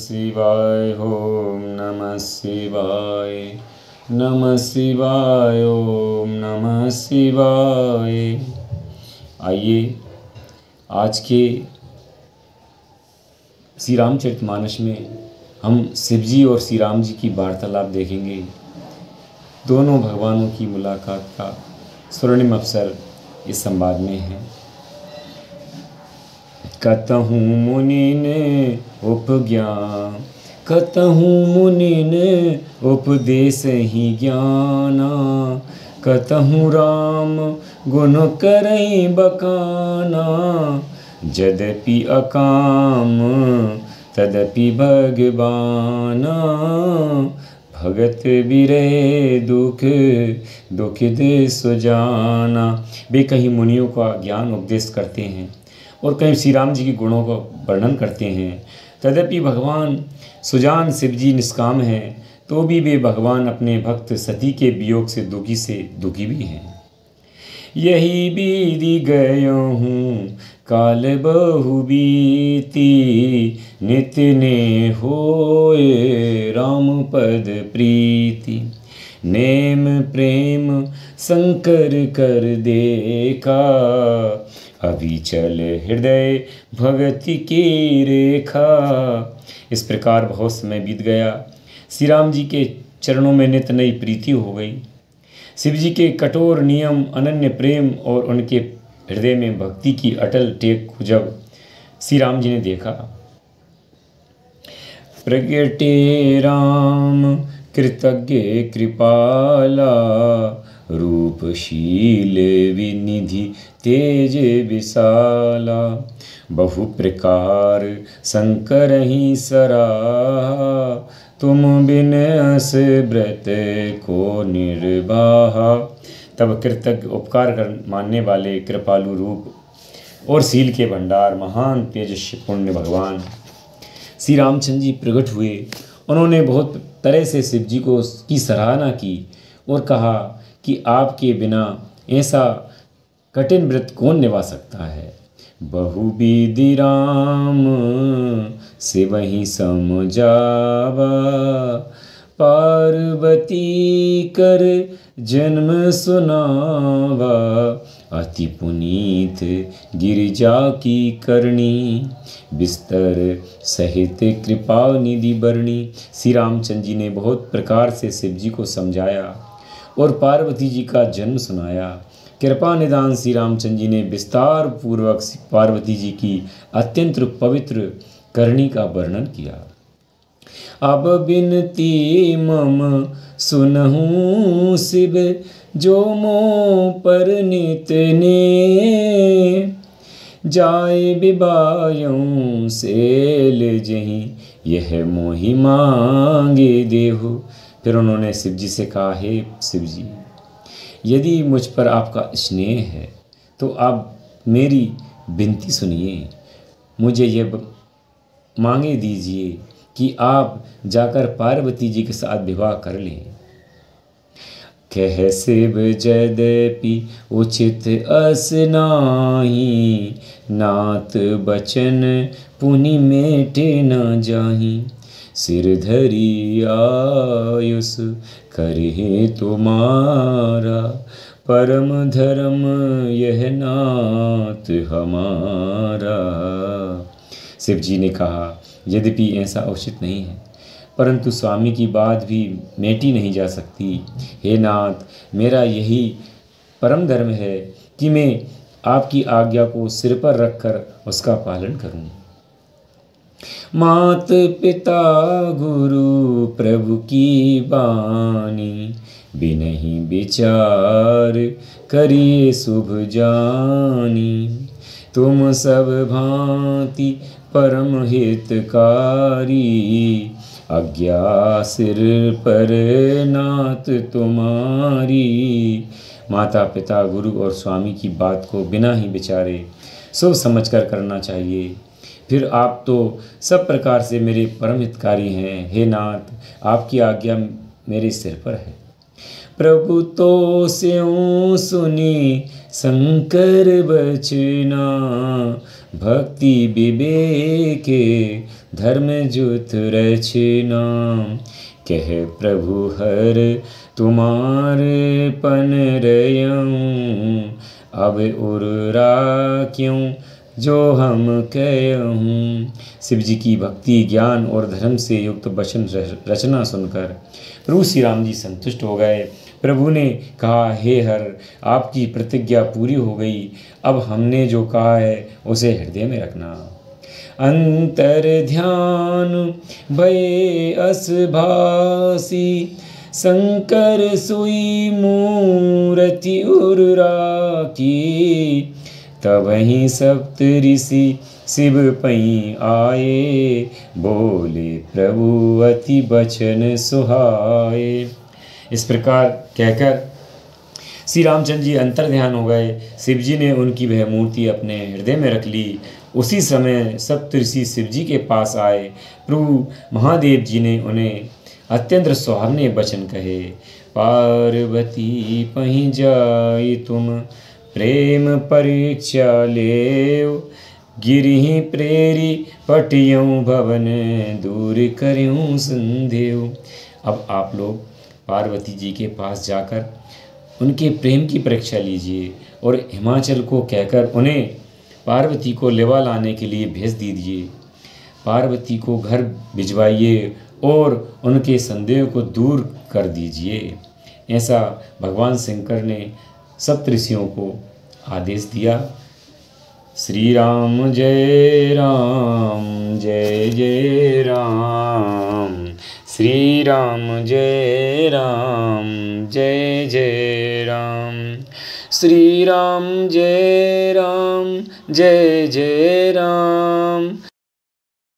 शिवाय। ओम नमः शिवाय। नमः शिवाय। ओम नमः शिवाय। आइए आज के श्री रामचरितमानस में हम शिवजी और श्री राम जी की वार्तालाप देखेंगे। दोनों भगवानों की मुलाकात का स्वर्णिम अवसर इस संवाद में है। कतहु मुनिन उपज्ञान, कतहु मुनिन उपदेश ही ज्ञाना, कतहु राम गुण करई बकाना, यद्यपि अकाम तदपि भगवाना, भगत बिरहे दुख दुख दे सुजाना। वे कहीं मुनियों का ज्ञान उपदेश करते हैं और कहीं श्री राम जी के गुणों का वर्णन करते हैं। तदपि भगवान सुजान शिवजी निष्काम हैं, तो भी वे भगवान अपने भक्त सती के वियोग से दुखी भी हैं। यही बीदी गयो हूँ काल बहु बीती, नित्य ने होए राम पद प्रीति, नेम प्रेम शंकर कर देखा, अभी चल हृदय भगति की रेखा। इस प्रकार बहुत समय बीत गया। श्री राम जी के चरणों में नित नई प्रीति हो गई। शिव जी के कठोर नियम, अनन्य प्रेम और उनके हृदय में भक्ति की अटल टेक को जब श्री राम जी ने देखा, प्रगटे राम कृतज्ञ कृपाला, रूपशील विनिधि तेज विशाला, बहु प्रकार शंकर ही सराहा, तुम बिन अस व्रत को निर्वाहा। तब कृतज्ञ उपकार कर मानने वाले कृपालु रूप और शील के भंडार महान तेजस्वी पुण्य भगवान श्री रामचंद्र जी प्रकट हुए। उन्होंने बहुत तरह से शिव जी को की सराहना की और कहा कि आपके बिना ऐसा कठिन व्रत कौन निभा सकता है। बहुविधि राम से वही समझावा, पार्वती कर जन्म सुनावा, अति पुनीत गिरिजा की करनी, बिस्तर सहित कृपा निधि बरणी। श्री रामचंद्र जी ने बहुत प्रकार से शिव जी को समझाया और पार्वती जी का जन्म सुनाया। कृपा निदान श्री रामचंद्र जी ने विस्तार पूर्वक पार्वती जी की अत्यंत पवित्र करनी का वर्णन किया। अब बिनती मम सुनहु शिव, जो मोह पर नित ने, जाय बिबायूं सेल जहीं, यह मोहि मांगे देहु। फिर उन्होंने शिव जी से कहा, हे शिव जी, यदि मुझ पर आपका स्नेह है तो आप मेरी विनती सुनिए, मुझे यह मांगे दीजिए कि आप जाकर पार्वती जी के साथ विवाह कर लें। कह शिव यद्यपि उचित अस नाही, नाथ बचन पुनि मेटे न जाही, सिर धरी आयुष करहे तुम्हारा, परम धर्म यह नाथ हमारा। शिव जी ने कहा, यद्यपि ऐसा उचित नहीं है, परंतु स्वामी की बात भी मेटी नहीं जा सकती। हे नाथ, मेरा यही परम धर्म है कि मैं आपकी आज्ञा को सिर पर रखकर उसका पालन करूं। मात पिता गुरु प्रभु की बानी, बिनहि विचार करिए शुभ जानी, तुम सब भांति परम हितकारी, आज्ञा सिर पर नाथ तुम्हारी। माता पिता गुरु और स्वामी की बात को बिना ही विचारे सोच समझकर करना चाहिए। फिर आप तो सब प्रकार से मेरे परम हितकारी हैं। हे नाथ, आपकी आज्ञा मेरे सिर पर है। प्रभु तो स्यों सुनी शंकर बचना, भक्ति विवेके धर्म जुत रचना। कह प्रभु हर तुम्हारे पन रयऊँ, अब उर्रा क्यों जो हम कहूँ। शिव जी की भक्ति, ज्ञान और धर्म से युक्त वचन रचना सुनकर प्रभु श्री राम जी संतुष्ट हो गए। प्रभु ने कहा, हे हर, आपकी प्रतिज्ञा पूरी हो गई, अब हमने जो कहा है उसे हृदय में रखना। अंतर ध्यान भये अस भासी, शंकर सोई मूर्ति उर्रा की। तबहि सप्त ऋषि शिव पई आए, बोले प्रभु अति बचन सुहाए। इस प्रकार कहकर श्री रामचंद्र जी अंतर ध्यान हो गए। शिव जी ने उनकी वह मूर्ति अपने हृदय में रख ली। उसी समय सप्त ऋषि शिव जी के पास आए। प्रभु महादेव जी ने उन्हें अत्यंत सुहावने वचन कहे। पार्वती पहीं जाई तुम प्रेम परीक्षा लेव, गिरिहि प्रेरी पटियों भवन दूर करियों संदेव। अब आप लोग पार्वती जी के पास जाकर उनके प्रेम की परीक्षा लीजिए और हिमाचल को कहकर उन्हें पार्वती को लेवा लाने के लिए भेज दीजिए। पार्वती को घर भिजवाइए और उनके संदेह को दूर कर दीजिए। ऐसा भगवान शंकर ने सप्तऋषियों को आदेश दिया। श्री राम जय राम जय जय राम, श्री राम जय राम जय जय राम, श्री राम जय राम जय जय राम।